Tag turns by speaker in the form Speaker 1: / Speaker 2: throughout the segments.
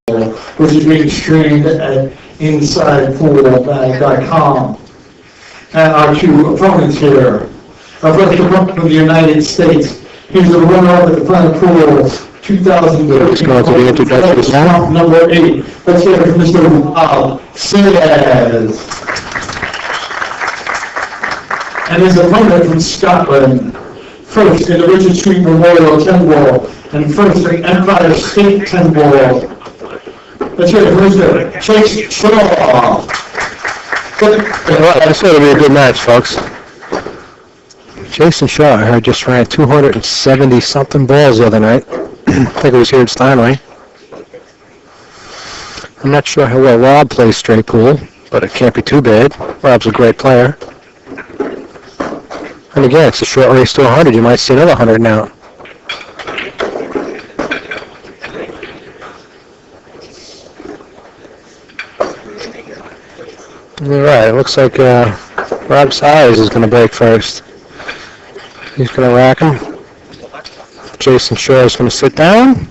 Speaker 1: which is being streamed at InsidePoolBag.com. And our two opponents here. Our first opponent from the United States. He's the runner of the Planet Pool 2013 number 8. Let's hear it from Mr. Saez. And his opponent from Scotland. First in the Richard Street Memorial 10 ball and first in Empire State 10 ball. Let's hear it from Mr. Jayson.
Speaker 2: This ought to be a good match, folks. Jayson Shaw, I heard, just ran 270-something balls the other night. I think it was here at Steinway. I'm not sure how well Rob plays straight pool, but it can't be too bad. Rob's a great player. And again, it's a short race to 100. You might see another 100 now. All right, it looks like Rob Saez is going to break first. He's going to rack him. Jayson Shaw is going to sit down.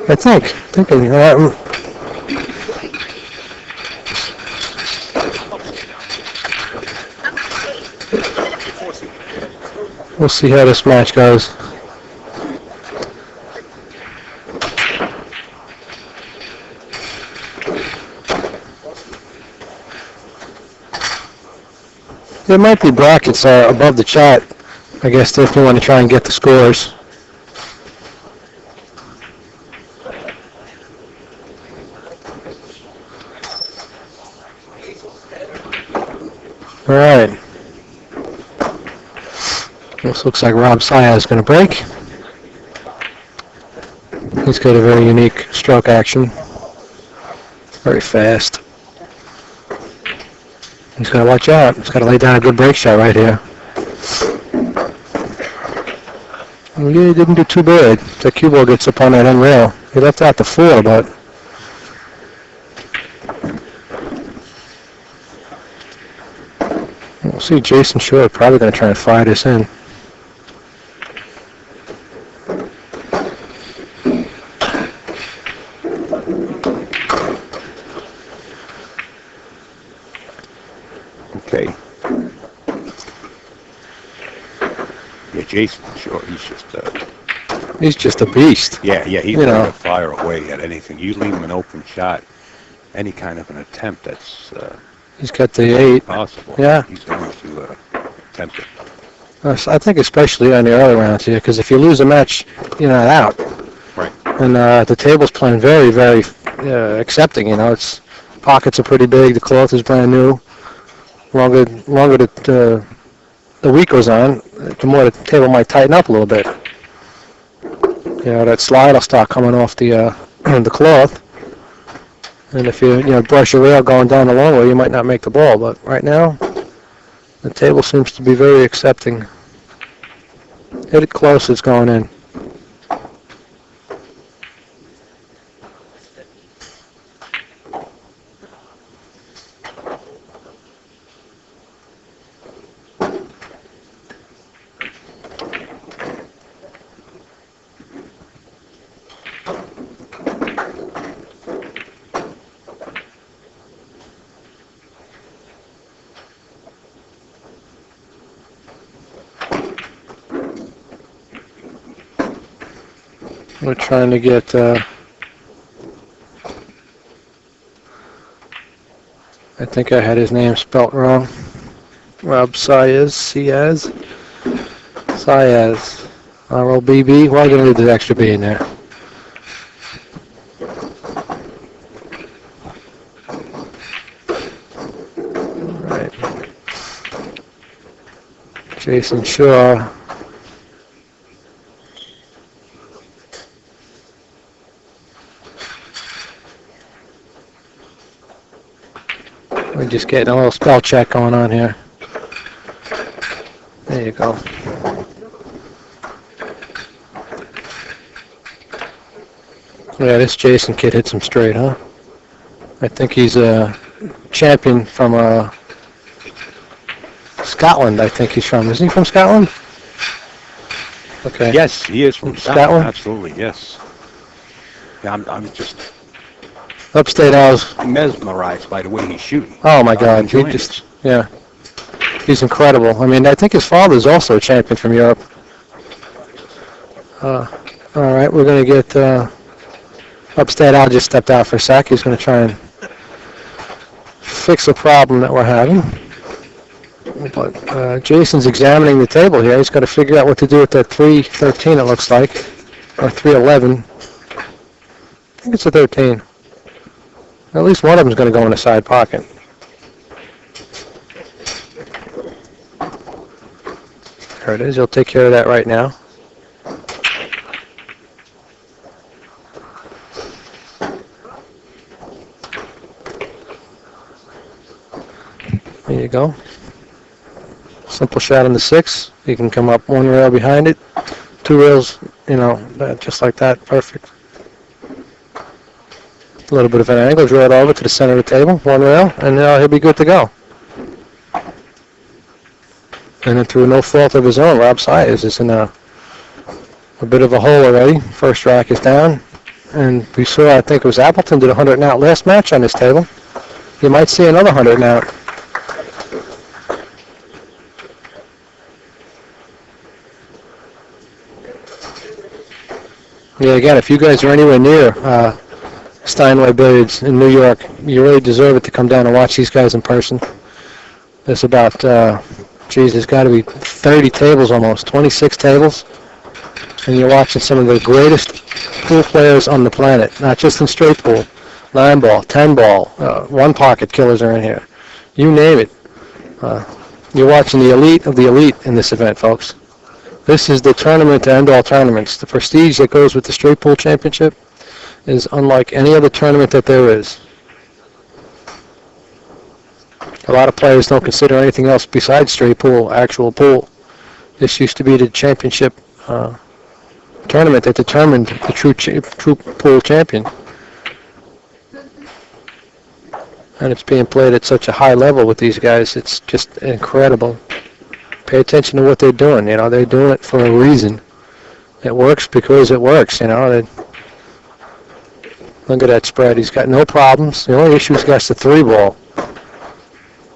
Speaker 2: I think. We'll see how this match goes. There might be brackets above the chat, I guess, if you want to try and get the scores. All right. This looks like Rob Saez is going to break. He's got a very unique stroke action. Very fast. He's got to watch out. He's got to lay down a good break shot right here. Well, yeah, he didn't do too bad. The cue ball gets up on that end rail. He left out the 4, but we'll see. Jayson Shaw probably going to try and fire this in.
Speaker 3: Okay. Yeah, Jayson Shaw,
Speaker 2: he's just a beast.
Speaker 3: Yeah, he's going to fire away at anything. You leave him an open shot, any kind of an attempt that's
Speaker 2: he's got the 8.
Speaker 3: Possible.
Speaker 2: Yeah.
Speaker 3: He's going to attempt it.
Speaker 2: I think especially on the early rounds here, because if you lose a match, you're not out.
Speaker 3: Right.
Speaker 2: And the table's playing very, very accepting. It's pockets are pretty big. The cloth is brand new. Longer the week goes on, the more the table might tighten up a little bit. That slide will start coming off the the cloth. And if you brush your rail going down the long way, you might not make the ball. But right now, the table seems to be very accepting. Hit it close, it's going in. We're trying to get I think I had his name spelt wrong. Rob Saez, Saez, R-O-B-B. Why are you going to leave the extra B in there? All right. Jayson Shaw. We're just getting a little spell check going on here. There you go. Yeah, this Jayson kid hits him straight, huh? I think he's a champion from Scotland, I think he's from. Isn't he from Scotland? Okay.
Speaker 3: Yes, he is from
Speaker 2: Scotland.
Speaker 3: Absolutely, yes. Yeah, I'm just
Speaker 2: Upstate Al's,
Speaker 3: Mesmerized by the way he's shooting.
Speaker 2: oh my God, he
Speaker 3: enjoying it.
Speaker 2: just, yeah, he's incredible. I mean, I think his father's also a champion from Europe. All right, we're going to get, Upstate Al just stepped out for a sec. He's going to try and fix a problem that we're having. But Jason's examining the table here. He's got to figure out what to do with that 313, it looks like, or 311. I think it's a 13. At least one of them is going to go in the side pocket. There it is. He'll take care of that right now. There you go. Simple shot on the 6. You can come up one rail behind it. 2 rails, just like that. Perfect. A little bit of an angle. Draw it over to the center of the table. 1 rail, and he'll be good to go. And then through no fault of his own, Rob Saez is in a bit of a hole already. First rack is down. And we saw, I think it was Appleton did 100 and out last match on this table. You might see another 100 and out. Yeah, again, if you guys are anywhere near Steinway Billiards in New York, you really deserve it to come down and watch these guys in person. There's about, there's got to be 30 tables almost, 26 tables. And you're watching some of the greatest pool players on the planet, not just in straight pool. 9-ball, 10-ball, 1-pocket killers are in here. You name it. You're watching the elite of the elite in this event, folks. This is the tournament to end all tournaments. The prestige that goes with the Straight Pool Championship is unlike any other tournament that there is. A lot of players don't consider anything else besides straight pool actual pool. This used to be the championship tournament that determined the true pool champion. And it's being played at such a high level with these guys. It's just incredible. Pay attention to what they're doing. They're doing it for a reason. It works because it works. Look at that spread. He's got no problems. The only issue is got the 3-ball,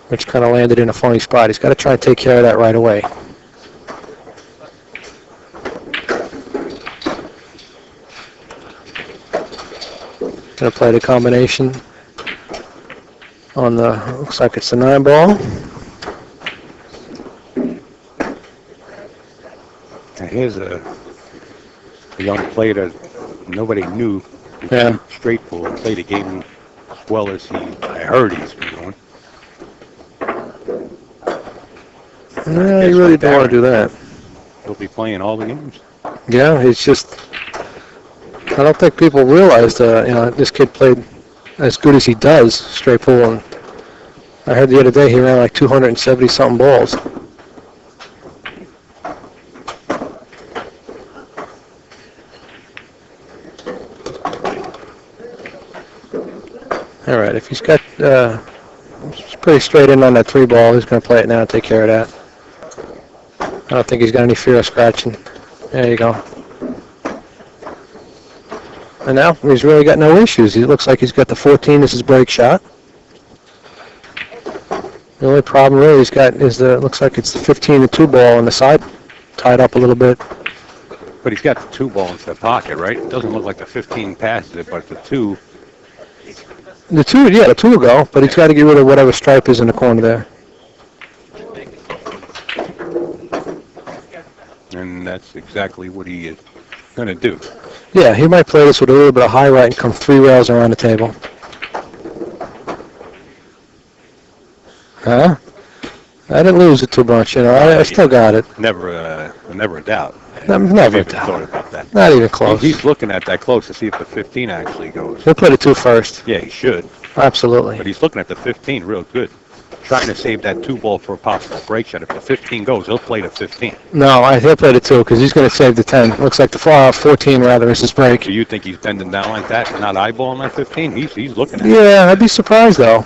Speaker 2: which kind of landed in a funny spot. He's got to try and take care of that right away. Going to play the combination on the, looks like it's the 9-ball.
Speaker 3: Now here's a young player that nobody knew could
Speaker 2: Yeah.
Speaker 3: shoot straight pool and play the game as well as I heard he's been doing.
Speaker 2: Yeah, you really don't want to do that.
Speaker 3: He'll be playing all the games.
Speaker 2: Yeah, it's just, I don't think people realize this kid played as good as he does straight pool. And I heard the other day he ran like 270 something balls. All right, if he's got, it's pretty straight in on that 3-ball, he's going to play it now and take care of that. I don't think he's got any fear of scratching. There you go. And now he's really got no issues. He looks like he's got the 14 as his break shot. The only problem really he's got is looks like it's the 15 and 2-ball on the side, tied up a little bit.
Speaker 3: But he's got the 2-ball into the pocket, right? It doesn't look like the 15 passes it, but the 2.
Speaker 2: The 2 will go, but he's got to get rid of whatever stripe is in the corner there.
Speaker 3: And that's exactly what he is going to do.
Speaker 2: Yeah, he might play this with a little bit of high right and come 3 rails around the table. Huh? I didn't lose it too much, I still got it.
Speaker 3: Never a doubt.
Speaker 2: Never
Speaker 3: I've even thought about that.
Speaker 2: Not even close.
Speaker 3: He's looking at that close to see if the 15 actually goes.
Speaker 2: He'll play the 2 first.
Speaker 3: Yeah, he should.
Speaker 2: Absolutely.
Speaker 3: But he's looking at the 15 real good. Trying to save that 2-ball for a possible break shot. If the 15 goes, he'll play the 15.
Speaker 2: No, he'll play the 2 because he's going to save the 10. Looks like the 14 rather is his break.
Speaker 3: Do you think he's bending down like that and not eyeballing that 15? He's looking at it.
Speaker 2: Yeah, I'd be surprised though.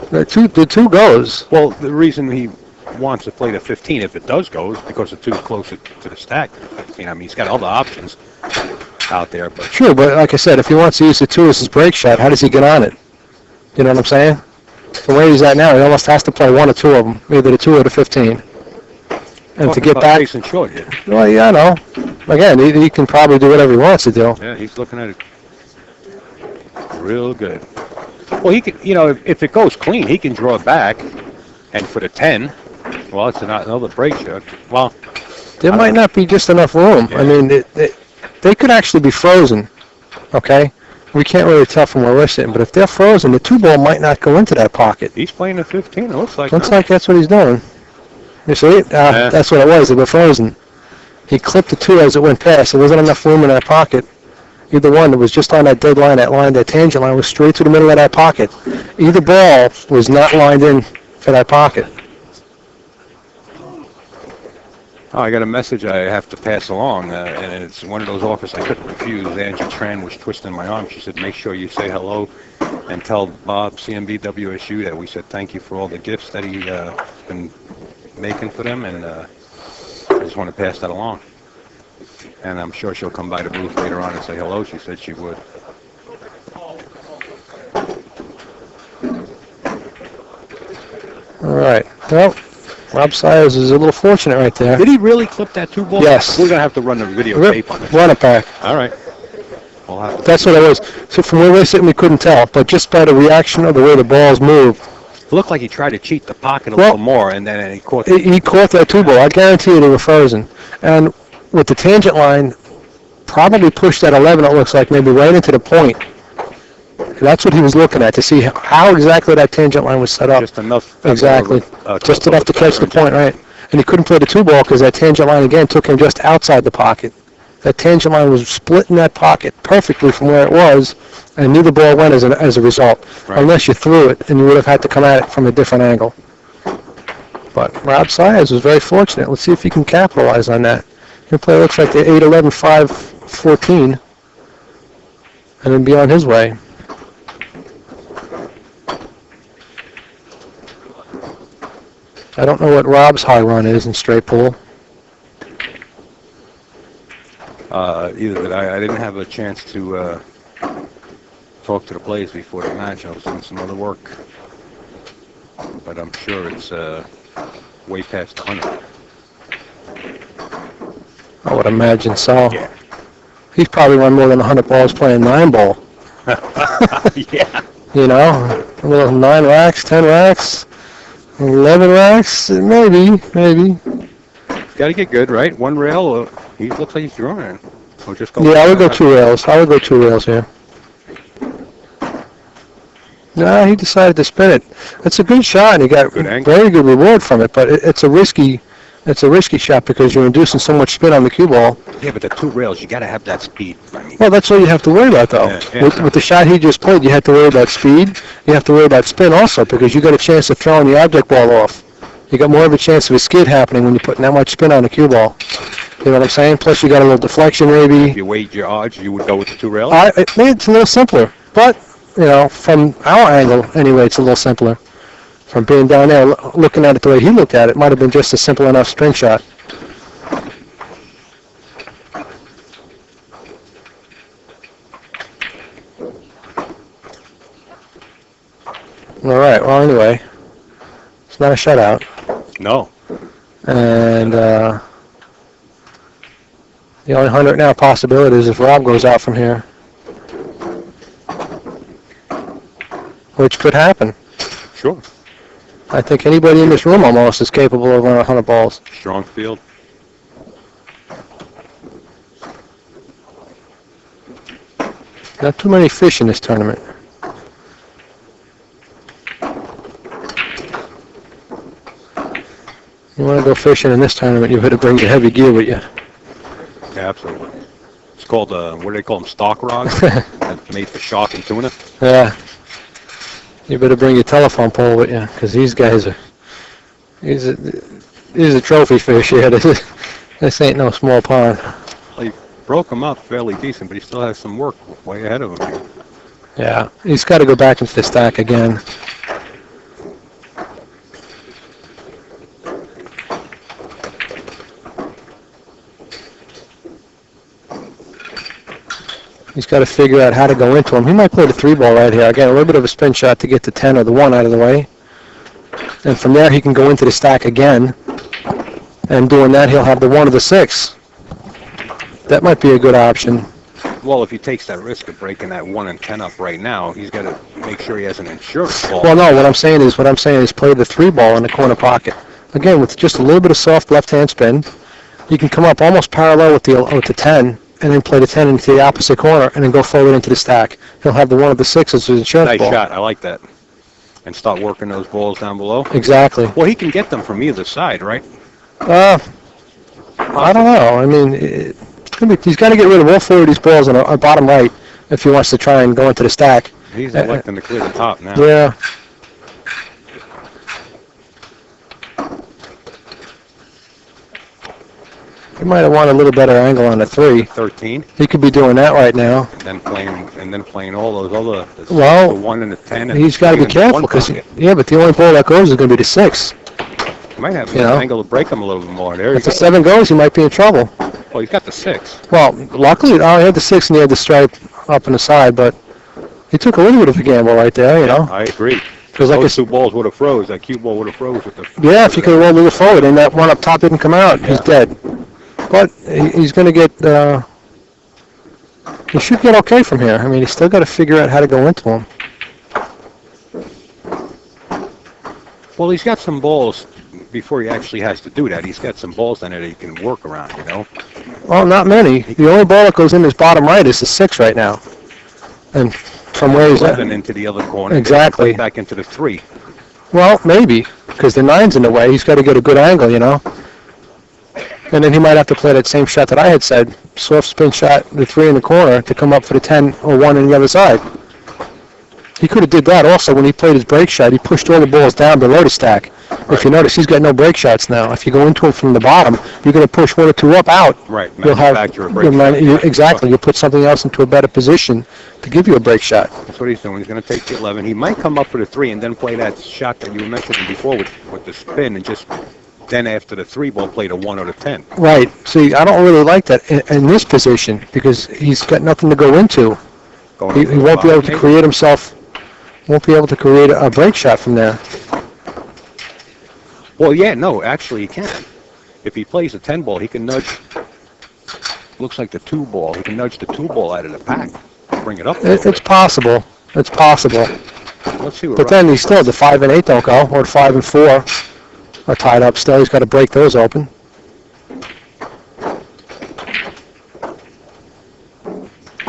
Speaker 2: The 2 goes.
Speaker 3: Well, the reason he wants to play the 15 if it does go is because the 2 is closer to the stack. I mean, he's got other options. out there, but
Speaker 2: True, but like I said, if he wants to use the 2 as his break shot, how does he get on it? You know what I'm saying? The way he's at now, he almost has to play 1 or 2 of them, either the 2 or the 15. And to get back,
Speaker 3: Jayson short here.
Speaker 2: well, yeah, I know. Again, he can probably do whatever he wants to do.
Speaker 3: Yeah, he's looking at it real good. Well, he can, you know, if it goes clean, he can draw back, and for the 10, well, it's another break shot. Well,
Speaker 2: There might not be just enough room.
Speaker 3: Yeah.
Speaker 2: I mean, they could actually be frozen, okay? We can't really tell from where we're sitting, but if they're frozen, the 2 ball might not go into that pocket.
Speaker 3: he's playing the 15. It looks like.
Speaker 2: Looks like that's what he's doing. You see? That's what it was. They were frozen. He clipped the 2 as it went past. There wasn't enough room in that pocket. Either one, it was just on that dead line. That tangent line was straight to the middle of that pocket. Either ball was not lined in for that pocket.
Speaker 3: Oh, I got a message I have to pass along, and it's one of those offers I couldn't refuse. Angie Tran was twisting my arm. She said, make sure you say hello and tell Bob, CMB WSU, that we said thank you for all the gifts that he's been making for them, and I just want to pass that along. And I'm sure she'll come by the booth later on and say hello. She said she would.
Speaker 2: All right. Well, Rob Saez is a little fortunate right there.
Speaker 3: Did he really clip that 2 ball?
Speaker 2: Yes.
Speaker 3: We're going to have to run the videotape on it.
Speaker 2: Run it back.
Speaker 3: All right. We'll have to.
Speaker 2: That's what it was. So from where we're sitting, we couldn't tell, but just by the reaction of the way the balls moved,
Speaker 3: It looked like he tried to cheat the pocket a little more, and then he caught
Speaker 2: he caught that 2 ball. I guarantee you they were frozen. And with the tangent line, probably pushed that 11, it looks like, maybe right into the point. That's what he was looking at, to see how exactly that tangent line was set up.
Speaker 3: just enough.
Speaker 2: Exactly. Just enough to catch the point, right? And he couldn't play the 2 ball because that tangent line, again, took him just outside the pocket. That tangent line was split in that pocket perfectly from where it was, and neither ball went as a result,
Speaker 3: Right.
Speaker 2: unless you threw it, and you would have had to come at it from a different angle. But Rob Saez was very fortunate. Let's see if he can capitalize on that. Your play looks like the 8, 11, 5, 14, and then be on his way. I don't know what Rob's high run is in straight pool.
Speaker 3: Either did I. I didn't have a chance to talk to the players before the match. I was doing some other work, but I'm sure it's way past 100.
Speaker 2: I would imagine so.
Speaker 3: Yeah.
Speaker 2: He's probably run more than 100 balls playing 9 ball.
Speaker 3: Yeah.
Speaker 2: You know, a little 9 racks, 10 racks, 11 racks, maybe.
Speaker 3: Got to get good, right? 1 rail. He looks like he's drawing. Or just go.
Speaker 2: Yeah, I would go 2 rails. Here. No, he decided to spin it. It's a good shot, and he got
Speaker 3: Good angle.
Speaker 2: very good reward from it. But it's a risky shot because you're inducing so much spin on the cue ball.
Speaker 3: Yeah, but the 2 rails, you got to have that speed. I mean,
Speaker 2: Well, that's all you have to worry about, though.
Speaker 3: Yeah.
Speaker 2: With the shot he just played, you have to worry about speed. You have to worry about spin also because you got a chance of throwing the object ball off. You got more of a chance of a skid happening when you're putting that much spin on the cue ball. You know what I'm saying? Plus, you got a little deflection, maybe.
Speaker 3: if you weighed your odds, you would go with the 2 rails.
Speaker 2: It's a little simpler, but you know, from our angle, anyway, it's a little simpler. From being down there, looking at it the way he looked at it, might have been just a simple enough spin shot. All right. Well, anyway, it's not a shutout,
Speaker 3: No.
Speaker 2: and the only 100 now possibility is if Rob goes out from here, which could happen.
Speaker 3: Sure.
Speaker 2: I think anybody in this room almost is capable of running 100 balls.
Speaker 3: Strong field.
Speaker 2: Not too many fish in this tournament. You want to go fishing in this tournament, you better bring your heavy gear with you.
Speaker 3: Yeah, absolutely. It's called, what do they call them, stock rods? That's made for shark and tuna.
Speaker 2: Yeah. You better bring your telephone pole with you, because these guys are, these are trophy fish here. This ain't no small pond.
Speaker 3: Well, he broke him up fairly decent, but he still has some work way ahead of him here.
Speaker 2: Yeah, he's got to go back into the stack again. He's got to figure out how to go into him. He might play the 3-ball right here. Again, a little bit of a spin shot to get the 10 or the 1 out of the way. And from there, he can go into the stack again. And doing that, he'll have the 1 or the 6. That might be a good option.
Speaker 3: Well, if he takes that risk of breaking that 1 and 10 up right now, he's got to make sure he has an insurance ball.
Speaker 2: Well, no, what I'm saying is play the 3-ball in the corner pocket. Again, with just a little bit of soft left-hand spin, you can come up almost parallel with the 10, and then play the 10 into the opposite corner, and then go forward into the stack. He'll have the 1 of the 6 as his insurance ball.
Speaker 3: Nice shot. I like that. And start working those balls down below.
Speaker 2: Exactly.
Speaker 3: Well, he can get them from either side, right?
Speaker 2: I don't know. I mean, he's got to get rid of all 4 of these balls on bottom right if he wants to try and go into the stack.
Speaker 3: He's electing to clear the top now.
Speaker 2: Yeah. He might have wanted a little better angle on the 3.
Speaker 3: 13.
Speaker 2: He could be doing that right now.
Speaker 3: And then playing all those other.
Speaker 2: Well,
Speaker 3: the 1 and the 10. And
Speaker 2: he's got to be careful because but the only ball that goes is going to be the 6.
Speaker 3: He might have an angle to break him a little bit more. There
Speaker 2: if the 7 goes, he might be in trouble.
Speaker 3: Well, he's got the 6.
Speaker 2: Well, luckily, he had the 6 and he had the stripe up on the side, but he took a little bit of a gamble right there, you know.
Speaker 3: I agree.
Speaker 2: Because
Speaker 3: those 2 balls would have froze. That cue ball would have froze with the.
Speaker 2: Yeah, if you could have rolled a little forward and that one up top didn't come out, he's dead. But he's going to get. He should get okay from here. I mean, he's still got to figure out how to go into him.
Speaker 3: Well, he's got some balls. Before he actually has to do that, he's got some balls in there that he can work around, you know?
Speaker 2: Well, not many. The only ball that goes in his bottom right is the 6 right now. And from where he's at.
Speaker 3: Into the other corner.
Speaker 2: Exactly.
Speaker 3: Back into the 3.
Speaker 2: Well, maybe, because the 9's in the way. He's got to get a good angle, you know? And then he might have to play that same shot that I had said, soft spin shot, the 3 in the corner, to come up for the 10 or 1 on the other side. He could have did that also when he played his break shot. He pushed all the balls down below the stack. Right. If you notice, he's got no break shots now. If you go into him from the bottom, you're going to push 1 or 2 up out.
Speaker 3: Right.
Speaker 2: You'll have exactly. You'll put something else into a better position to give you a break shot.
Speaker 3: That's what he's doing. He's going to take the 11. He might come up for the 3 and then play that shot that you were mentioning before with the spin and just then after the 3 ball play the 1 or the 10.
Speaker 2: Right. See, I don't really like that in this position because he's got nothing to go into. He won't be able to create himself. Won't be able to create a break shot from there.
Speaker 3: Well, yeah, no, actually he can. If he plays a 10 ball, he can nudge. Looks like the 2 ball. He can nudge the 2 ball out of the pack, bring it up.
Speaker 2: It's possible. It's possible.
Speaker 3: Let's see.
Speaker 2: But then he's still the 5 and 8 don't go, or 5 and 4 are tied up. Still, he's got to break those open.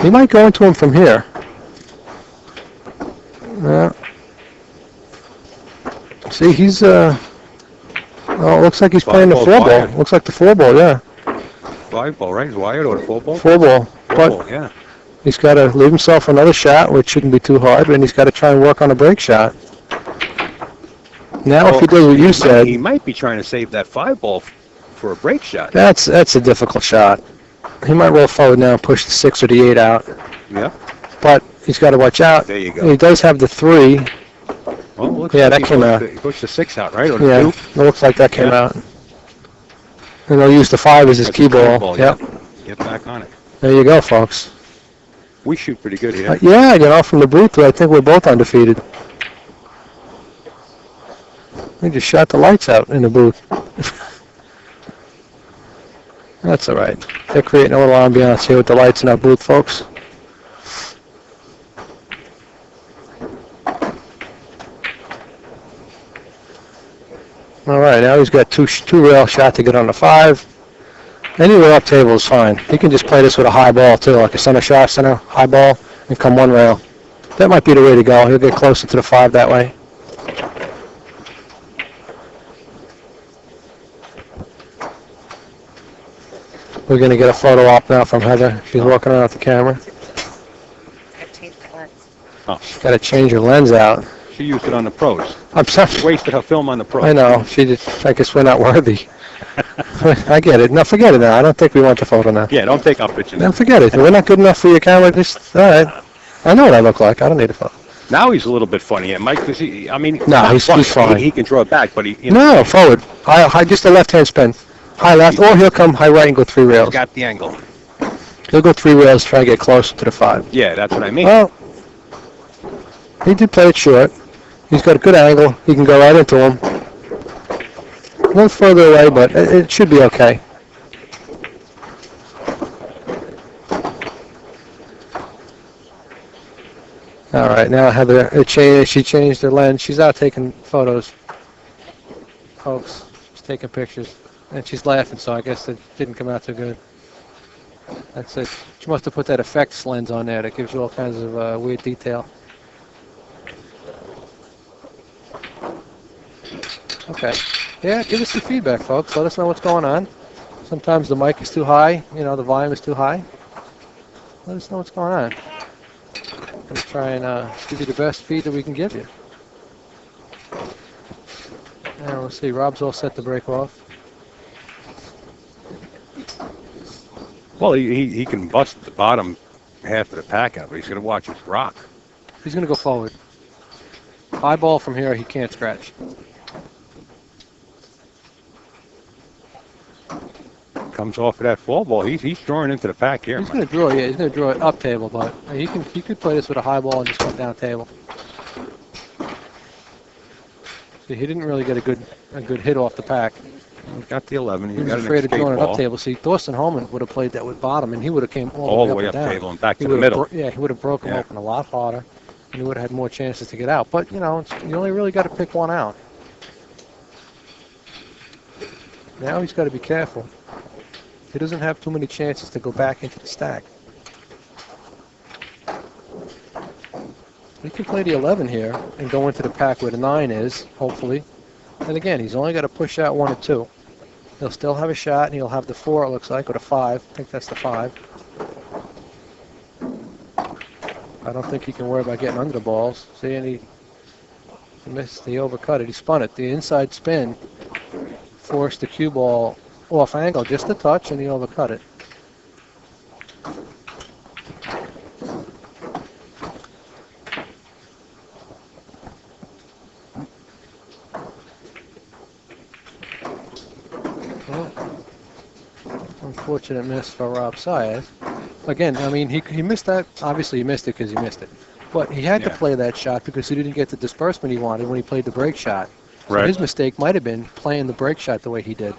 Speaker 2: He might go into him from here. Yeah. See, he's oh, it looks like he's playing the 4 ball. Looks like the 4 ball, yeah.
Speaker 3: 5 ball, right? Is wired or the 4 ball?
Speaker 2: 4 ball.
Speaker 3: 4 ball, yeah.
Speaker 2: He's got to leave himself another shot, which shouldn't be too hard, and he's got to try and work on a break shot. Now, if he does what you said,
Speaker 3: he might be trying to save that 5 ball for a break shot.
Speaker 2: That's a difficult shot. He might roll forward now and push the 6 or the 8 out.
Speaker 3: Yeah.
Speaker 2: But he's got to watch out.
Speaker 3: There you go.
Speaker 2: He does have the 3.
Speaker 3: Well,
Speaker 2: yeah, that came out.
Speaker 3: He pushed the 6 out, right? Or the 2?
Speaker 2: It looks like that came out. And they'll use the 5 as his key ball. Yep.
Speaker 3: Get back on it.
Speaker 2: There you go, folks.
Speaker 3: We shoot pretty good here.
Speaker 2: Yeah, you know, from the booth, I think we're both undefeated. We just shot the lights out in the booth. That's all right. They're creating a little ambiance here with the lights in our booth, folks. All right, now he's got two rail shot to get on the 5. Anywhere up table is fine. He can just play this with a high ball too, like a center shot, center high ball, and come 1 rail. That might be the way to go. He'll get closer to the 5 that way. We're going to get a photo op now from Heather. She's walking around with the camera. Got to change her lens out.
Speaker 3: She used it on the pros.
Speaker 2: I'm sorry.
Speaker 3: She wasted her film on the pros.
Speaker 2: I know. I guess we're not worthy. I get it. No, forget it now. I don't think we want the photo now.
Speaker 3: Yeah, don't take our picture now.
Speaker 2: No, forget it. We're not good enough for your camera. Just, all right. I know what I look like. I don't need a photo.
Speaker 3: Now he's a little bit funny. Yeah, Mike,
Speaker 2: no, he's fine.
Speaker 3: He can draw it back, but
Speaker 2: No, forward. High, just a left-hand spin. High left, or he'll come high right and go 3 rails.
Speaker 3: He's got the angle.
Speaker 2: He'll go 3 rails, try to get closer to the 5.
Speaker 3: Yeah, that's what I mean.
Speaker 2: Well, he did play it short. He's got a good angle. He can go right into him. A little further away, but it should be okay. All right, now Heather, she changed her lens. She's out taking photos, folks. She's taking pictures, and she's laughing, so I guess it didn't come out too good. That's it. She must have put that effects lens on there that gives you all kinds of weird detail. Okay. Yeah, give us some feedback, folks. Let us know what's going on. Sometimes the mic is too high. You know, the volume is too high. Let us know what's going on. Let's try and give you the best feed that we can give you. And we'll see. Rob's all set to break off.
Speaker 3: Well, he can bust the bottom half of the pack out, but he's going to watch his rock.
Speaker 2: He's going to go forward. High ball from here, he can't scratch.
Speaker 3: Comes off of that fall ball. He's drawing into the pack here.
Speaker 2: He's going to draw. Yeah, he's going to draw it up table, but he could play this with a high ball and just come down table. See, he didn't really get a good hit off the pack.
Speaker 3: He got the 11.
Speaker 2: He was afraid of drawing it up table. See, Thorsten Holman would have played that with bottom, and he would have came all the way up and down.
Speaker 3: Table and back to the middle.
Speaker 2: Yeah, he would have broken open a lot harder, and he would have had more chances to get out. But, you know, you only really got to pick one out. Now he's got to be careful. He doesn't have too many chances to go back into the stack. He can play the 11 here and go into the pack where the 9 is, hopefully. And again, he's only got to push out 1 or 2. He'll still have a shot, and he'll have the 4, it looks like, or the 5. I think that's the 5. I don't think he can worry about getting under the balls. See, and he missed, he overcut it. He spun it. The inside spin forced the cue ball off angle, just a touch, and he overcut it. Well, unfortunate miss for Rob Saez. Again, I mean, he missed that. Obviously, he missed it because he missed it. But he had to play that shot because he didn't get the disbursement he wanted when he played the break shot. So
Speaker 3: right.
Speaker 2: His mistake might have been playing the break shot the way he did.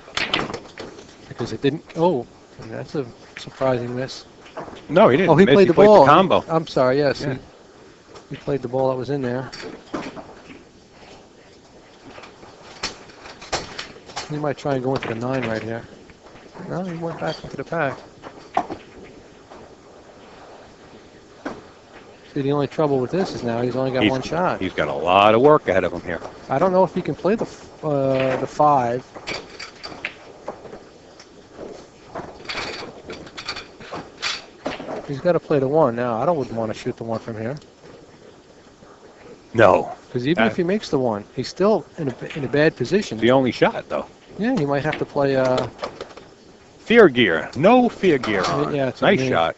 Speaker 2: Because it didn't. Oh, that's a surprising miss.
Speaker 3: No, he didn't.
Speaker 2: Oh, he played the ball.
Speaker 3: The combo.
Speaker 2: I'm sorry. Yes,
Speaker 3: yeah.
Speaker 2: he played the ball that was in there. He might try and go into the 9 right here. No, he went back into the pack. See, the only trouble with this is now he's only got 1 shot.
Speaker 3: He's got a lot of work ahead of him here.
Speaker 2: I don't know if he can play the 5. He's got to play the 1 now. I wouldn't want to shoot the 1 from here.
Speaker 3: No.
Speaker 2: Because even if he makes the 1, he's still in a bad position.
Speaker 3: The only shot, though.
Speaker 2: Yeah, he might have to play.
Speaker 3: Fear gear. No fear gear on.
Speaker 2: Yeah, it's
Speaker 3: nice shot.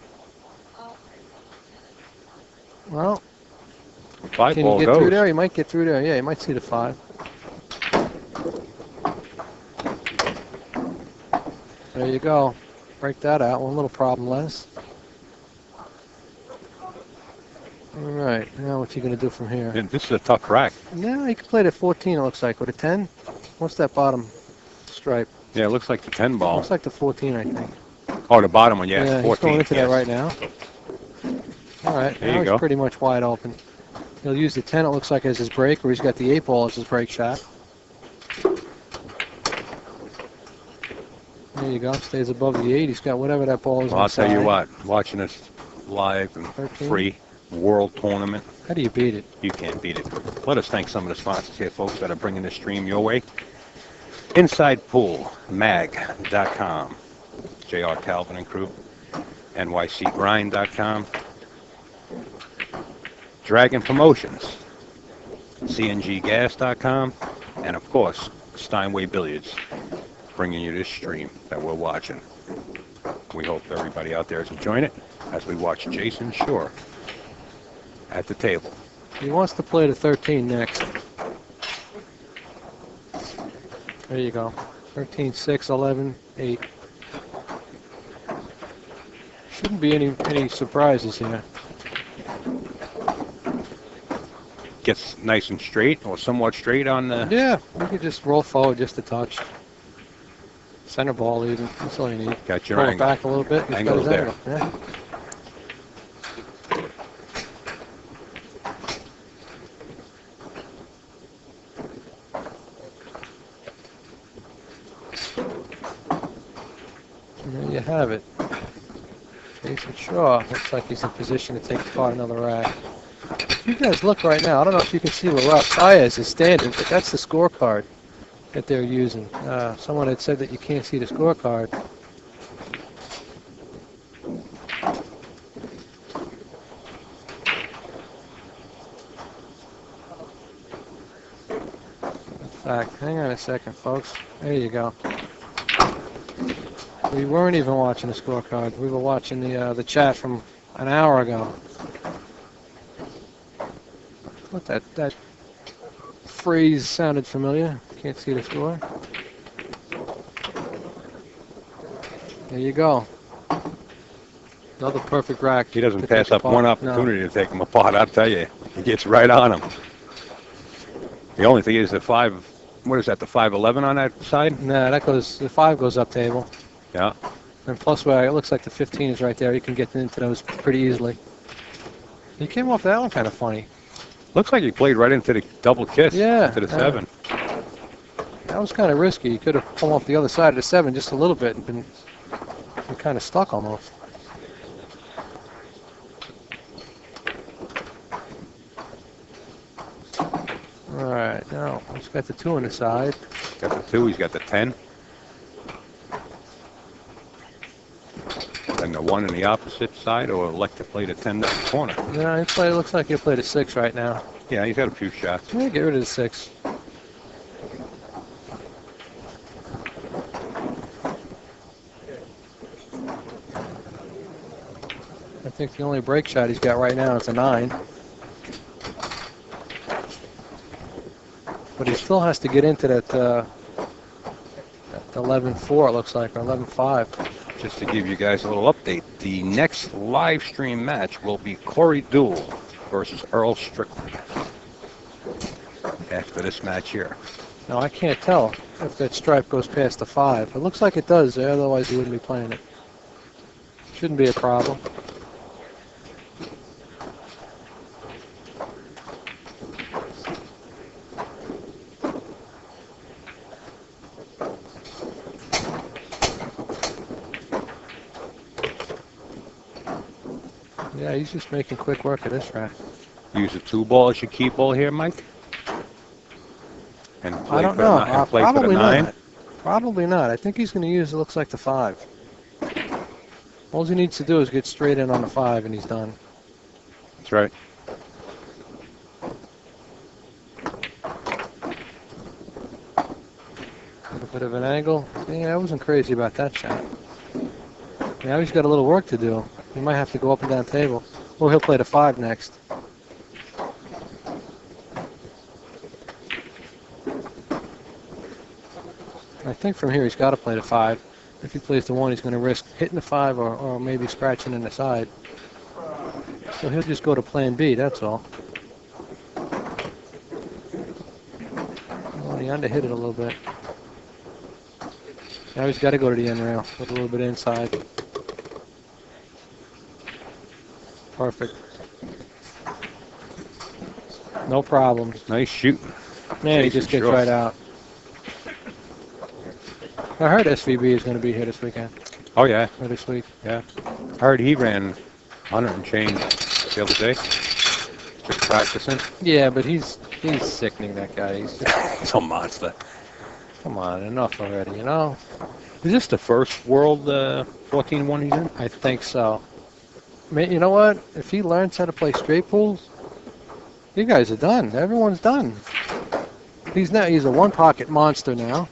Speaker 2: Well,
Speaker 3: 5
Speaker 2: can
Speaker 3: ball
Speaker 2: he get
Speaker 3: goes.
Speaker 2: through there? He might get through there. Yeah, he might see the 5. There you go. Break that out. One little problem less. All right. Now what's he going to do from here?
Speaker 3: And this is a tough rack.
Speaker 2: No, he can play the 14, it looks like. With a 10? What's that bottom stripe?
Speaker 3: Yeah, it looks like the 10 ball.
Speaker 2: Looks like the 14, I think.
Speaker 3: Oh, the bottom one, yeah.
Speaker 2: Yeah,
Speaker 3: 14,
Speaker 2: he's going into
Speaker 3: yes.
Speaker 2: that right now. All right.
Speaker 3: There
Speaker 2: now
Speaker 3: you go.
Speaker 2: He's pretty much wide open. He'll use the 10, it looks like, as his break, or he's got the 8 ball as his break shot. There you go. Stays above the 8. He's got whatever that ball is.
Speaker 3: Well, I'll tell you
Speaker 2: inside.
Speaker 3: what. Watching this live and
Speaker 2: 13.
Speaker 3: free world tournament,
Speaker 2: How do you beat it?
Speaker 3: you can't beat it. Let us thank some of the sponsors here, folks, that are bringing this stream your way. InsidePoolMag.com, JR Calvin and crew, NYCGrind.com, Dragon Promotions, CNGGas.com, and of course, Steinway Billiards, bringing you this stream that we're watching. We hope everybody out there is enjoying it as we watch Jayson Shore at the table.
Speaker 2: He wants to play the 13 next. There you go. 13, 6, 11, 8. Should shouldn't be any surprises here.
Speaker 3: Gets nice and straight, or somewhat straight on the...
Speaker 2: Yeah, you could just roll forward just a touch. Center ball even, that's all you need.
Speaker 3: Got your
Speaker 2: Roll it
Speaker 3: angle.
Speaker 2: back a little bit. He's got
Speaker 3: Angle's
Speaker 2: his
Speaker 3: there.
Speaker 2: angle. Yeah. And there you have it. Jayson Shaw looks like he's in position to take apart another rack. If you guys look right now, I don't know if you can see where Rob Saez is standing, but that's the scorecard that they're using. Someone had said that you can't see the scorecard. In fact, hang on a second, folks. There you go. We weren't even watching the scorecard. We were watching the chat from an hour ago. What that phrase sounded familiar. Can't see the score. There you go. Another perfect rack.
Speaker 3: He doesn't
Speaker 2: to
Speaker 3: pass
Speaker 2: take
Speaker 3: up
Speaker 2: apart.
Speaker 3: one opportunity to take them apart, I'll tell you. He gets right on them. The only thing is the 5, what is that, the 511 on that side?
Speaker 2: No, that goes, the 5 goes up table.
Speaker 3: Yeah.
Speaker 2: And plus, where it looks like the 15 is right there. You can get into those pretty easily. He came off that one kind of funny.
Speaker 3: Looks like he played right into the double kiss.
Speaker 2: Yeah.
Speaker 3: Into the 7.
Speaker 2: That was kind of risky. You could have come off the other side of the 7 just a little bit and been kind of stuck almost. All right, now he's got the 2 on the side.
Speaker 3: Got the 2, he's got the 10. And the 1 on the opposite side, or elect to play the 10 in the corner.
Speaker 2: Yeah, it looks like he played a 6 right now.
Speaker 3: Yeah, he's got a few shots.
Speaker 2: Yeah, get rid of the 6. I think the only break shot he's got right now is a 9. But he still has to get into that 11-4, it looks like, or 11-5.
Speaker 3: Just to give you guys a little update, the next live stream match will be Corey Deuel versus Earl Strickland after this match here.
Speaker 2: Now, I can't tell if that stripe goes past the 5. It looks like it does there, otherwise he wouldn't be playing it. Shouldn't be a problem. Yeah, he's just making quick work of this rack.
Speaker 3: Use a 2 ball as your key ball here, Mike? And play
Speaker 2: I don't
Speaker 3: for
Speaker 2: know.
Speaker 3: and play for the
Speaker 2: Probably
Speaker 3: 9?
Speaker 2: not. Probably not. I think he's going to use, it looks like, the 5. All he needs to do is get straight in on the 5 and he's done.
Speaker 3: That's right.
Speaker 2: A little bit of an angle. Yeah, I wasn't crazy about that shot. Now he's got a little work to do. He might have to go up and down table. Or he'll play the 5 next. I think from here he's got to play the 5. If he plays the 1, he's going to risk hitting the 5 or maybe scratching in the side. So he'll just go to plan B, that's all. Oh, he underhit it a little bit. Now he's got to go to the end rail with a little bit inside. Perfect. No problems.
Speaker 3: Nice shooting.
Speaker 2: Yeah, he just gets right out. I heard SVB is going to be here this weekend.
Speaker 3: Oh, yeah.
Speaker 2: Or this week.
Speaker 3: Yeah. I heard he ran 100 and change the other day. Just practicing.
Speaker 2: Yeah, but he's sickening, that guy. He's
Speaker 3: He's a monster.
Speaker 2: come on, enough already, you know?
Speaker 3: Is this the first World 14-1 he's in?
Speaker 2: I think so. You know what? If he learns how to play straight pools, you guys are done. Everyone's done. He's a one-pocket monster now.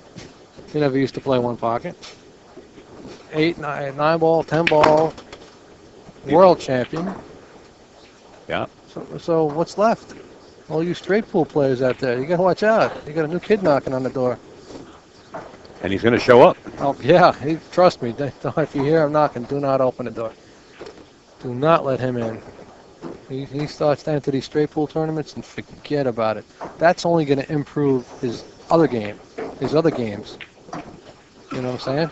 Speaker 2: He never used to play one pocket. 8, 9 ball, 10 ball, world champion.
Speaker 3: Yeah.
Speaker 2: So what's left? All you straight pool players out there, you got to watch out. You got a new kid knocking on the door.
Speaker 3: And he's going to show up.
Speaker 2: Oh yeah, trust me. If you hear him knocking, do not open the door. Do not let him in. He starts to enter these straight pool tournaments and forget about it. That's only going to improve his other games. You know what I'm saying?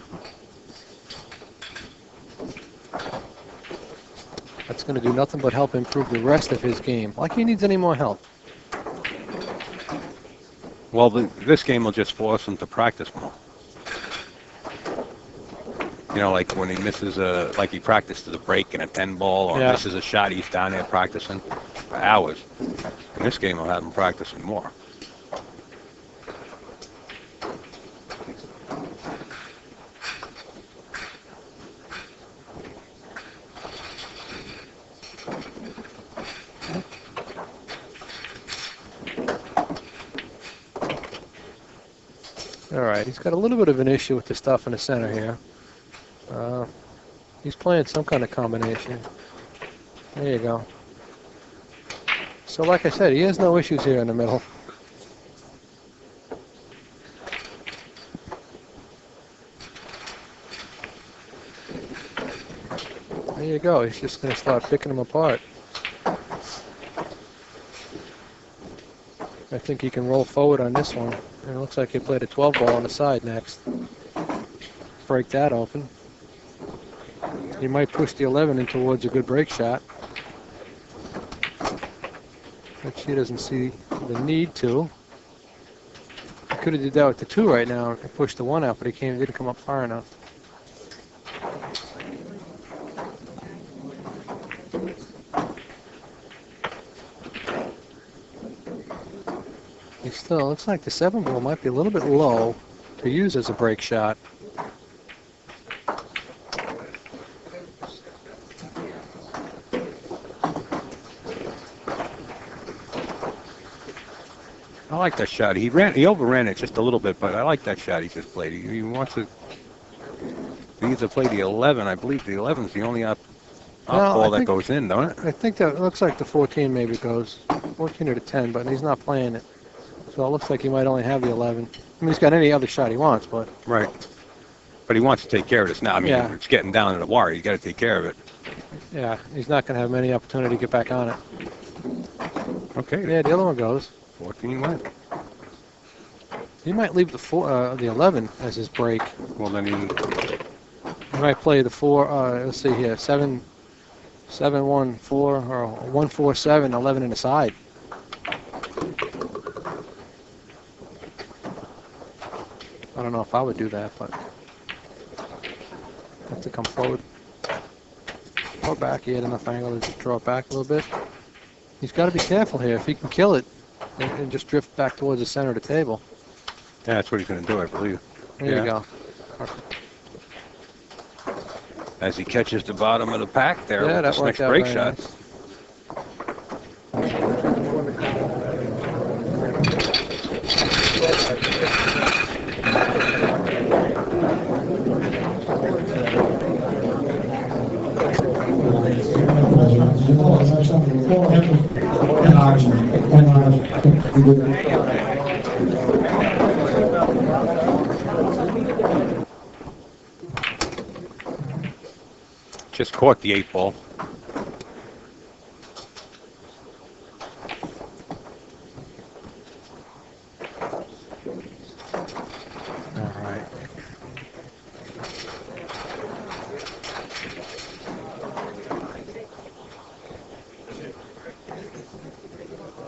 Speaker 2: That's going to do nothing but help improve the rest of his game. Like he needs any more help.
Speaker 3: Well, this game will just force him to practice more. You know, like when he misses like he practices a break in a 10 ball or misses a shot, he's down there practicing for hours. In this game, will have him practicing more.
Speaker 2: All right, he's got a little bit of an issue with the stuff in the center here. He's playing some kind of combination. There you go. So like I said, he has no issues here in the middle. There you go. He's just going to start picking them apart. I think he can roll forward on this one. And it looks like he played a 12 ball on the side next. Break that open. He might push the 11 in towards a good break shot. But she doesn't see the need to. He could have did that with the 2 right now and pushed the 1 out, but he didn't come up far enough. He still looks like the 7 ball might be a little bit low to use as a break shot.
Speaker 3: I like that shot. He overran it just a little bit, but I like that shot he just played. He wants to. He needs to play the 11. I believe the 11's the only up ball that goes in, don't it?
Speaker 2: I think that looks like the 14 maybe goes. 14 or the 10, but he's not playing it. So it looks like he might only have the 11. I mean, he's got any other shot he wants, but.
Speaker 3: Right. But he wants to take care of this now. I mean, it's getting down to the wire. You got to take care of it.
Speaker 2: Yeah, he's not going to have many opportunity to get back on it.
Speaker 3: Okay.
Speaker 2: Yeah, the other one goes.
Speaker 3: 14 went.
Speaker 2: He might leave the 11 as his break.
Speaker 3: Well, then
Speaker 2: he might play the 4. Let's see here, 7, 7, 1, 4, or 1, 4, 7, 11 in the side. I don't know if I would do that, but have to come forward or back. He had enough angle to draw it back a little bit. He's got to be careful here. If he can kill it and just drift back towards the center of the table.
Speaker 3: Yeah, that's what he's going to do, I believe.
Speaker 2: There you go.
Speaker 3: As he catches the bottom of the pack there with
Speaker 2: that
Speaker 3: this next
Speaker 2: out
Speaker 3: break
Speaker 2: very
Speaker 3: shot.
Speaker 2: nice.
Speaker 3: Just caught the 8 ball.
Speaker 2: All right.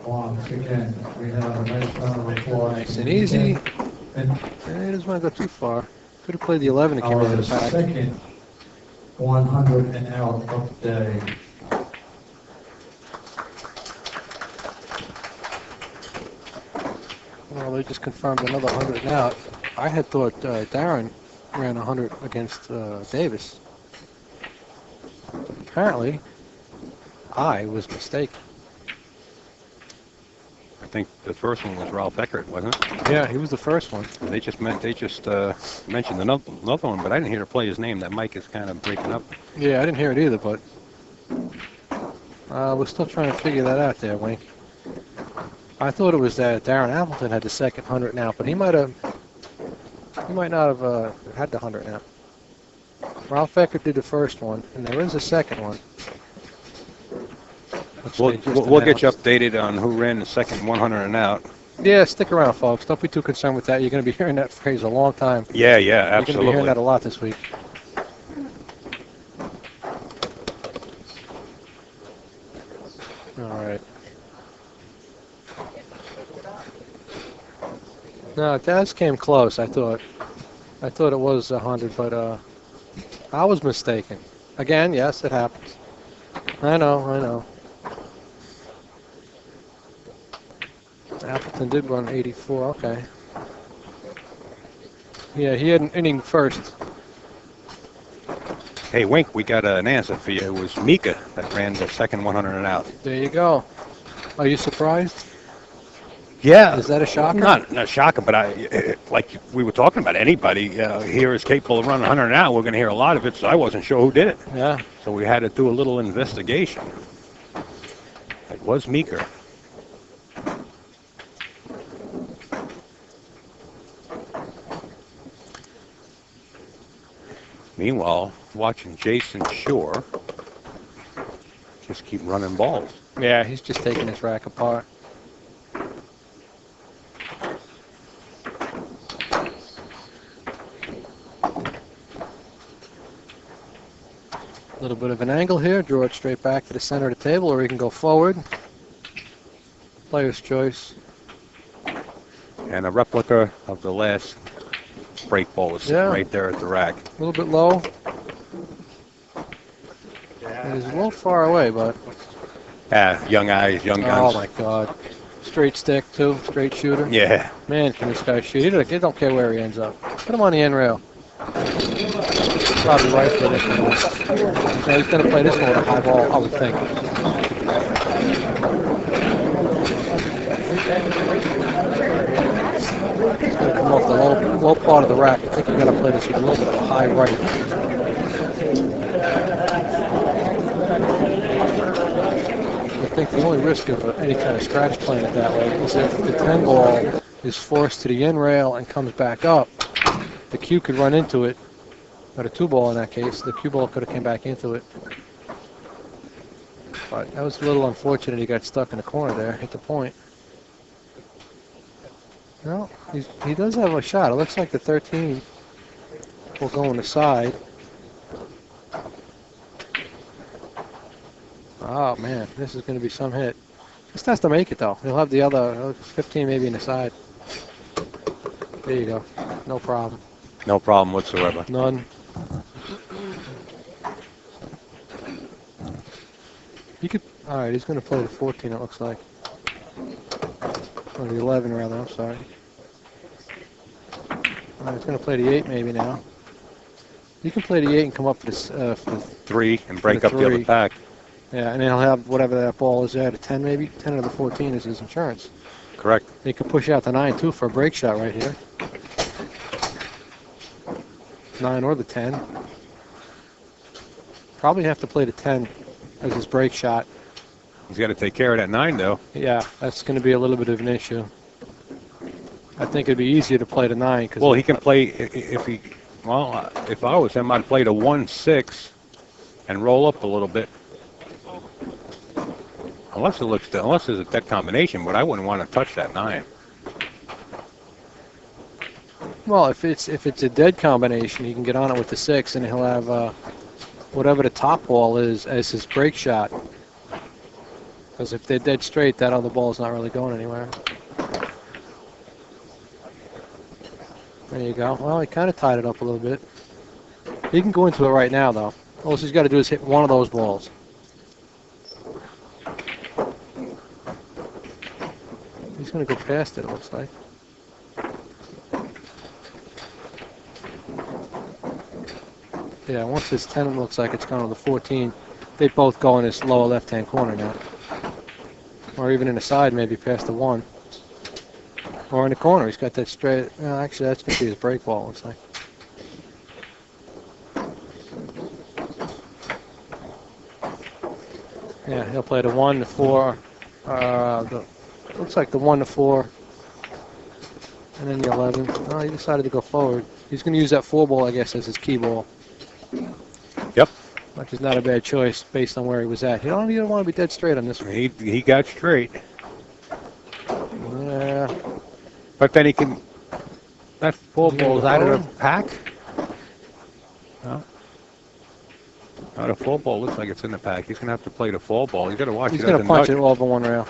Speaker 1: Once again, we have a nice round of applause.
Speaker 2: Nice and easy.
Speaker 1: And
Speaker 2: He doesn't want to go too far. Could have played the 11 and came into
Speaker 1: our
Speaker 2: the pack.
Speaker 1: second 100 and out of the day.
Speaker 2: Well, they just confirmed another 100 and out. I had thought Darren ran 100 against Davis. Apparently, I was mistaken.
Speaker 3: I think the first one was Ralph Eckert, wasn't it?
Speaker 2: Yeah, he was the first one.
Speaker 3: They just mentioned another one, but I didn't hear her play his name. That mic is kind of breaking up.
Speaker 2: Yeah, I didn't hear it either, but we're still trying to figure that out there, Wink. I thought it was that Darren Appleton had the second 100 now, but he might not have had the 100 now. Ralph Eckert did the first one, and there is a second one. Let's
Speaker 3: We'll,
Speaker 2: say just
Speaker 3: we'll get you
Speaker 2: announced.
Speaker 3: updated on who ran the second 100 and out.
Speaker 2: Yeah, stick around, folks. Don't be too concerned with that. You're going to be hearing that phrase a long time.
Speaker 3: Yeah,
Speaker 2: You're going to be hearing
Speaker 3: absolutely.
Speaker 2: that a lot this week. All right. No, Daz came close. I thought it was 100, but I was mistaken. Again, yes, it happens. I know. Appleton did run 84. Okay. Yeah, he had an inning first.
Speaker 3: Hey, Wink, we got an answer for you. It was Mika that ran the second 100 and out.
Speaker 2: There you go. Are you surprised?
Speaker 3: Yeah.
Speaker 2: Is that a shocker?
Speaker 3: Not shocking, but like we were talking about, anybody here is capable of running 100 and out. We're going to hear a lot of it, so I wasn't sure who did it.
Speaker 2: Yeah.
Speaker 3: So we had to do a little investigation. It was Meeker. Meanwhile, watching Jayson Shore just keep running balls.
Speaker 2: Yeah, he's just taking his rack apart. A little bit of an angle here. Draw it straight back to the center of the table, or he can go forward. Player's choice.
Speaker 3: And a replica of the last break ball was sitting right there at the rack.
Speaker 2: A little bit low. It is a little far away, but...
Speaker 3: Young eyes, young guns.
Speaker 2: Oh, my God. Straight stick, too. Straight shooter.
Speaker 3: Yeah.
Speaker 2: Man, can this guy shoot. He don't care where he ends up. Put him on the end rail. Probably right for this one. No, he's going to play this one with a high ball, I would think. He's going to come off the low part of the rack. I think you've got to play this with a little bit of a high right. I think the only risk of any kind of scratch playing it that way is if the 10 ball is forced to the end rail and comes back up, the cue could run into it. But a 2 ball in that case, the cue ball could have came back into it. But that was a little unfortunate. He got stuck in the corner there, hit the point. No, he does have a shot. It looks like the 13 will go on the side. Oh, man, this is going to be some hit. Just has to make it, though. He'll have the other 15 maybe in the side. There you go. No problem.
Speaker 3: No problem whatsoever.
Speaker 2: None. He could. All right, he's going to play the 14, it looks like. Or the 11, rather. I'm sorry. All right, he's going to play the 8 maybe now. You can play the 8 and come up for this. For
Speaker 3: 3 and break up the other pack.
Speaker 2: Yeah, and then he'll have whatever that ball is there, the 10 maybe. 10 or the 14 is his insurance.
Speaker 3: Correct.
Speaker 2: He can push out the 9 too for a break shot right here. 9 or the 10. Probably have to play the 10 as his break shot.
Speaker 3: He's got to take care of that 9, though.
Speaker 2: Yeah, that's going to be a little bit of an issue. I think it'd be easier to play the 9.
Speaker 3: Well, he can play if he. Well, if I was him, I'd play the 1-6 and roll up a little bit. Unless there's a dead combination, but I wouldn't want to touch that 9.
Speaker 2: Well, if it's a dead combination, he can get on it with the 6, and he'll have whatever the top ball is as his break shot. Because if they're dead straight, that other ball is not really going anywhere. There you go. Well, he kind of tied it up a little bit. He can go into it right now, though. All he's got to do is hit one of those balls. He's going to go past it, it looks like. Yeah, once this 10 looks like it's gone to the 14, they both go in this lower left-hand corner now. Or even in the side, maybe past the 1. Or in the corner, he's got that straight. Actually, that's going to be his break ball, it looks like. Yeah, he'll play the 1, the 4. Looks like the 1, the 4. And then the 11. Oh, he decided to go forward. He's going to use that 4 ball, I guess, as his key ball.
Speaker 3: Yep.
Speaker 2: which is not a bad choice based on where he was at. You don't want to be dead straight on this one.
Speaker 3: He got straight.
Speaker 2: Yeah.
Speaker 3: But then he can. That four ball's out of the pack. No. No, the four ball looks like it's in the pack. He's going to have to play the four ball. He's got to watch.
Speaker 2: He's
Speaker 3: He
Speaker 2: going to
Speaker 3: doesn't
Speaker 2: punch
Speaker 3: nudge.
Speaker 2: it over one rail.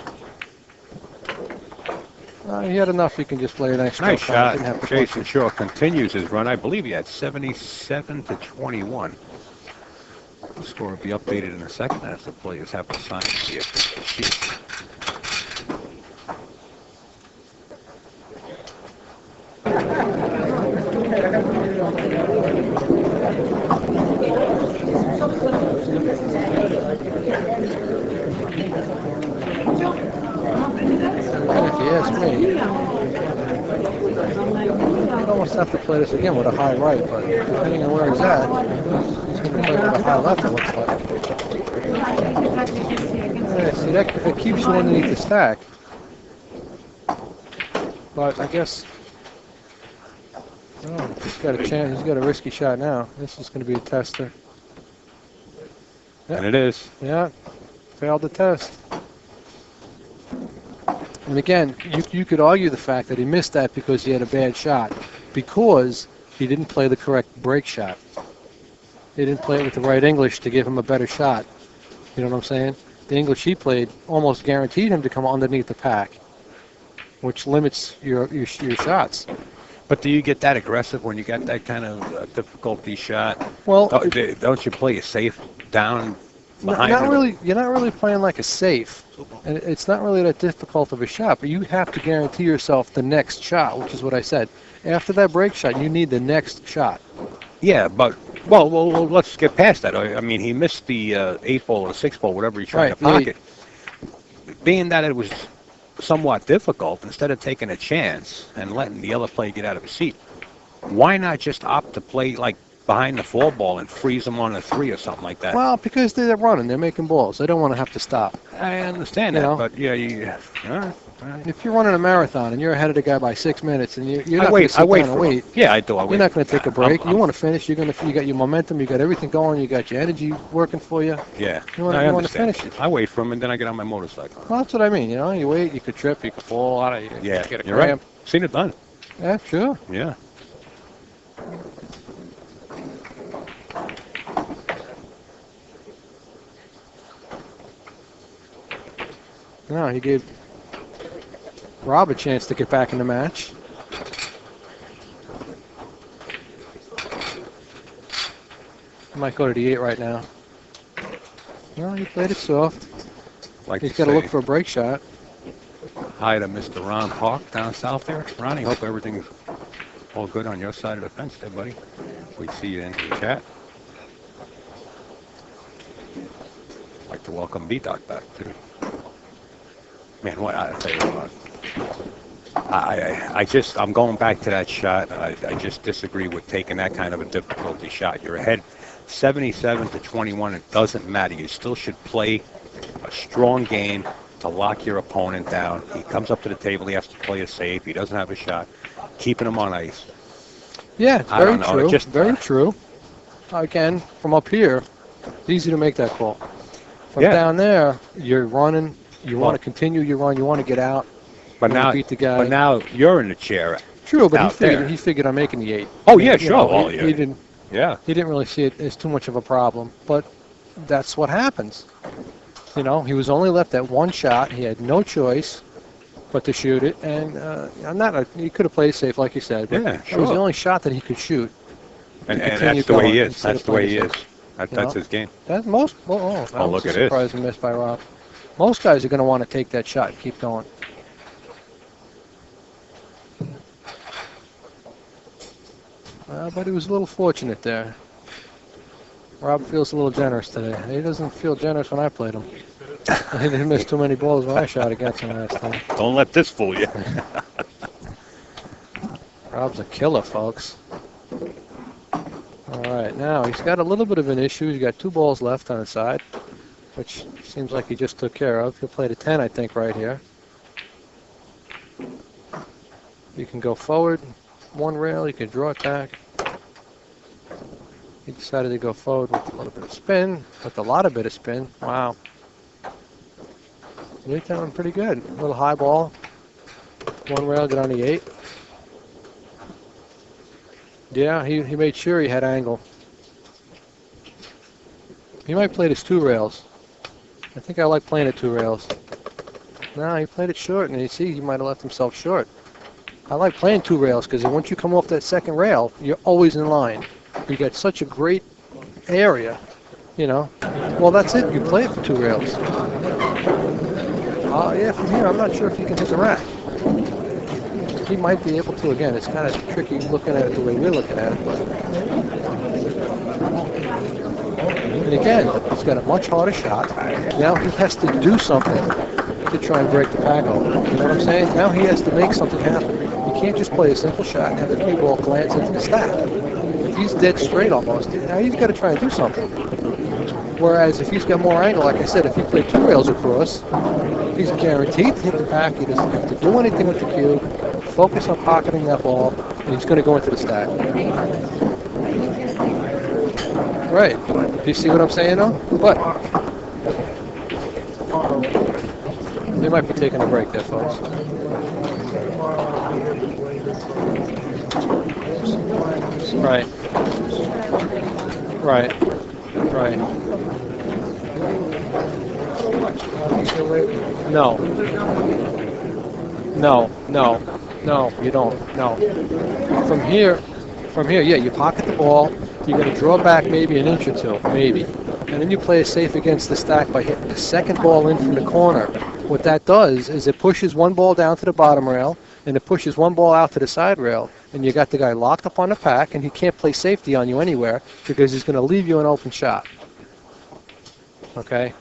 Speaker 2: He had enough. He can just play a nice
Speaker 3: Nice
Speaker 2: stroke on it.
Speaker 3: shot.
Speaker 2: Didn't have to punch
Speaker 3: Jayson
Speaker 2: it.
Speaker 3: Shaw continues his run. I believe he had 77 to 21. The score will be updated in a second as the players have to sign the official sheet.
Speaker 2: If you ask me, I'd almost have to play this again with a high right, but depending on where he's at, he's going to play with a high left, it looks like. Yeah, see, that keeps you underneath the stack. But I guess, oh, he's got a chance. He's got a risky shot now. This is going to be a tester.
Speaker 3: And it is.
Speaker 2: Yeah, failed the test. And again, you could argue the fact that he missed that because he had a bad shot, because he didn't play the correct break shot. He didn't play it with the right English to give him a better shot. You know what I'm saying? The English he played almost guaranteed him to come underneath the pack, which limits your shots.
Speaker 3: But do you get that aggressive when you got that kind of difficulty shot?
Speaker 2: Well,
Speaker 3: Don't you play it safe down behind
Speaker 2: not
Speaker 3: him?
Speaker 2: really. You're not really playing like a safe, and it's not really that difficult of a shot. But you have to guarantee yourself the next shot, which is what I said. After that break shot, you need the next shot.
Speaker 3: Yeah, but well, let's get past that. I mean, he missed the 8-ball or 6-ball, whatever he's trying to pocket. Being that it was somewhat difficult, instead of taking a chance and letting the other player get out of his seat, why not just opt to play like behind the 4-ball and freeze them on a 3 or something like that?
Speaker 2: Well, because they're running, they're making balls. They don't want to have to stop.
Speaker 3: I understand that, but yeah, all right.
Speaker 2: If you're running a marathon and you're ahead of the guy by 6 minutes and you're not
Speaker 3: I
Speaker 2: going to sit
Speaker 3: wait
Speaker 2: down and
Speaker 3: for
Speaker 2: wait,
Speaker 3: him. Yeah, I do.
Speaker 2: you're not going to take a break. You want to finish. You got your momentum. You got everything going. You got your energy working for you.
Speaker 3: Yeah,
Speaker 2: You want to finish it.
Speaker 3: I wait for him and then I get on my motorcycle.
Speaker 2: Well, that's what I mean. You know, you wait. You could trip. You could fall out of. You
Speaker 3: Yeah,
Speaker 2: get a
Speaker 3: you're right.
Speaker 2: cramp.
Speaker 3: Seen it done.
Speaker 2: Yeah, sure.
Speaker 3: Yeah.
Speaker 2: No, he gave Rob a chance to get back in the match. He might go to the 8 right now. No, he played it soft.
Speaker 3: Like
Speaker 2: He's
Speaker 3: to
Speaker 2: got to
Speaker 3: say
Speaker 2: look for a break shot.
Speaker 3: hi to Mr. Ron Hawk down south there. Ronnie, hope everything's all good on your side of the fence there, buddy. We see you in the chat. Like to welcome B-Doc back, too. Man, what I tell you what, I'm going back to that shot. I just disagree with taking that kind of a difficulty shot. You're ahead 77 to 21. It doesn't matter. You still should play a strong game to lock your opponent down. He comes up to the table. He has to play it safe. He doesn't have a shot. Keeping him on ice.
Speaker 2: Yeah, it's
Speaker 3: I
Speaker 2: very
Speaker 3: don't know,
Speaker 2: true.
Speaker 3: just-
Speaker 2: Very true. Again, from up here, it's easy to make that call. From
Speaker 3: Yeah.
Speaker 2: down there, you're running. You
Speaker 3: Well-
Speaker 2: want to continue your run. You want to get out.
Speaker 3: But
Speaker 2: you wanna
Speaker 3: now,
Speaker 2: beat the guy.
Speaker 3: but now you're in the chair.
Speaker 2: True, but
Speaker 3: out there.
Speaker 2: he figured on making the 8.
Speaker 3: Oh, yeah,
Speaker 2: You
Speaker 3: sure.
Speaker 2: know,
Speaker 3: Oh,
Speaker 2: he,
Speaker 3: yeah.
Speaker 2: he didn't.
Speaker 3: Yeah.
Speaker 2: He didn't really see it as too much of a problem, but that's what happens. You know, he was only left at one shot. He had no choice but to shoot it, and he could have played safe, like you said. But
Speaker 3: Yeah,
Speaker 2: that was the
Speaker 3: sure.
Speaker 2: only shot that he could shoot.
Speaker 3: And
Speaker 2: continue
Speaker 3: that's the way he
Speaker 2: going
Speaker 3: is.
Speaker 2: instead
Speaker 3: That's
Speaker 2: of
Speaker 3: the way
Speaker 2: playing
Speaker 3: he is.
Speaker 2: safe.
Speaker 3: That's
Speaker 2: know?
Speaker 3: his game.
Speaker 2: That that was
Speaker 3: look
Speaker 2: a
Speaker 3: at this.
Speaker 2: surprise and miss by Rob. Most guys are going to want to take that shot and keep going. But he was a little fortunate there. Rob feels a little generous today. He doesn't feel generous when I played him. He didn't miss too many balls when I shot against him last time.
Speaker 3: Don't let this fool you.
Speaker 2: Rob's a killer, folks. All right, now he's got a little bit of an issue. He's got 2 balls left on the side, which seems like he just took care of. He'll play the 10, I think, right here. You can go forward 1 rail. You can draw attack. He decided to go forward with a little bit of spin, with a lot of bit of spin. Wow. He's doing pretty good. A little high ball. One rail, get on the 8. Yeah, he made sure he had angle. He might play this 2 rails. I think I like playing it 2 rails. No, he played it short, and you see he might have left himself short. I like playing 2 rails because once you come off that second rail, you're always in line. You get such a great area, you know. Well, that's it. You play it for 2 rails. Yeah, from here, I'm not sure if he can hit the rack. He might be able to. Again, it's kind of tricky looking at it the way we're looking at it. But. And again, he's got a much harder shot. Now he has to do something to try and break the pack open. You know what I'm saying? Now he has to make something happen. You can't just play a simple shot and have the cue ball glance into the stack. If he's dead straight almost, now he's got to try and do something. Whereas if he's got more angle, like I said, if he played 2 rails across, he's guaranteed to hit the pack. He doesn't have to do anything with the cue. Focus on pocketing that ball, and he's going to go into the stack. Right. Do you see what I'm saying, though? What? They might be taking a break there, folks. Right. Right. Right. No. No. No. No, you don't. No. From here, yeah, you pocket the ball. You're going to draw back maybe an inch or 2, maybe. And then you play it safe against the stack by hitting the second ball in from the corner. What that does is it pushes one ball down to the bottom rail, and it pushes one ball out to the side rail. And you got the guy locked up on the pack, and he can't play safety on you anywhere because he's going to leave you an open shot. Okay?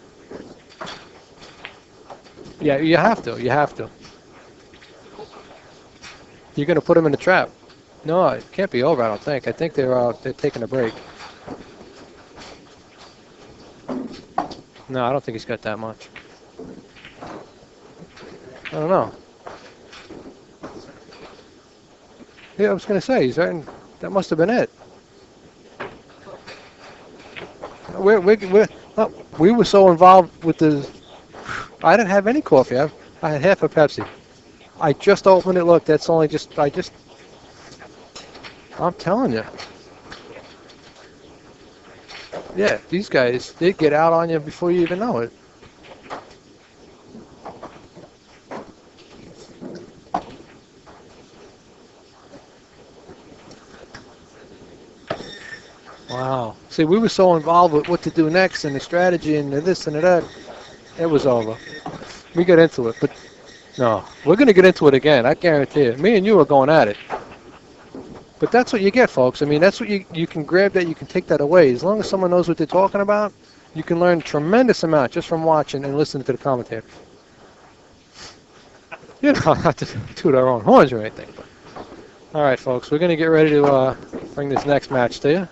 Speaker 2: Yeah, you have to. You have to. You're going to put him in the trap. No, it can't be over, I don't think. I think they're taking a break. No, I don't think he's got that much. I don't know. Yeah, I was going to say, that must have been it. We were so involved with the... I didn't have any coffee. I had half a Pepsi. I just opened it. Look, that's only I'm telling you. Yeah, these guys, they get out on you before you even know it. Wow. See, we were so involved with what to do next and the strategy and the this and the that. It was over. We got into it, but no, we're going to get into it again. I guarantee it. Me and you are going at it. But that's what you get, folks. I mean, that's what you can grab that, you can take that away. As long as someone knows what they're talking about, you can learn a tremendous amount just from watching and listening to the commentators. You know, not to toot our own horns or anything. But. All right, folks, we're going to get ready to bring this next match to you.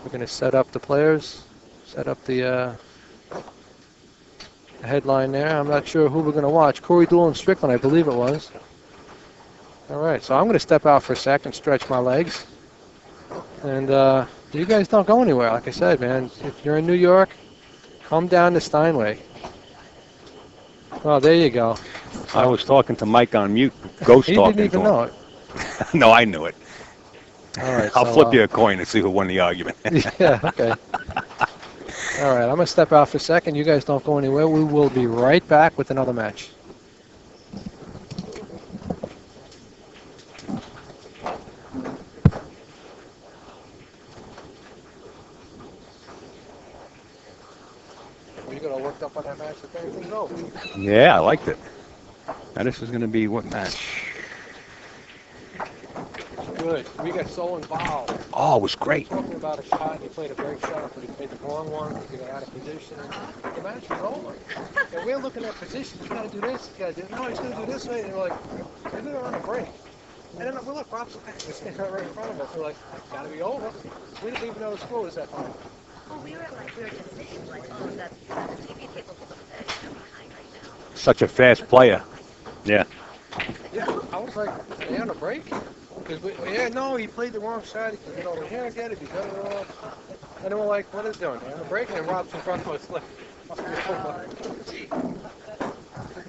Speaker 2: We're going to set up the players, set up the headline there. I'm not sure who we're going to watch. Corey Deuel and Strickland, I believe it was. All right, so I'm going to step out for a second, stretch my legs. And you guys don't go anywhere. Like I said, man, if you're in New York, come down to Steinway. Oh, there you go.
Speaker 3: I was talking to Mike on mute, ghost
Speaker 2: he
Speaker 3: talking.
Speaker 2: He didn't even know it.
Speaker 3: No, I knew it.
Speaker 2: All right,
Speaker 3: I'll flip you a coin and see who won the argument.
Speaker 2: Yeah, okay. All right, I'm going to step out for a second. You guys don't go anywhere. We will be right back with another match. You got all worked up on that match with everything over?
Speaker 3: Yeah, I liked it. Now this is going to be what match?
Speaker 2: Good. We got so involved.
Speaker 3: Oh, it was great.
Speaker 2: Talking about a shot, he played a break shot, but he played the wrong one. He got out of position. And the match was over. And we're looking at positions. You got to do this. You got to do no. He's going to do this way. And we're like, maybe they're on a break. And then we look, Rob's standing right in front of us. We're like, got to be over. We didn't even know the score was that time.
Speaker 4: Well, we were just thinking, like, oh, that's the TV table behind right now.
Speaker 3: Such a fast player. Yeah.
Speaker 2: Yeah, I was like, are they on a break? Yeah, no, he played the wrong side. He could get over here and get it. He got it off. And then we're like, what is he doing? Breaking and Rob's in front of us. Like,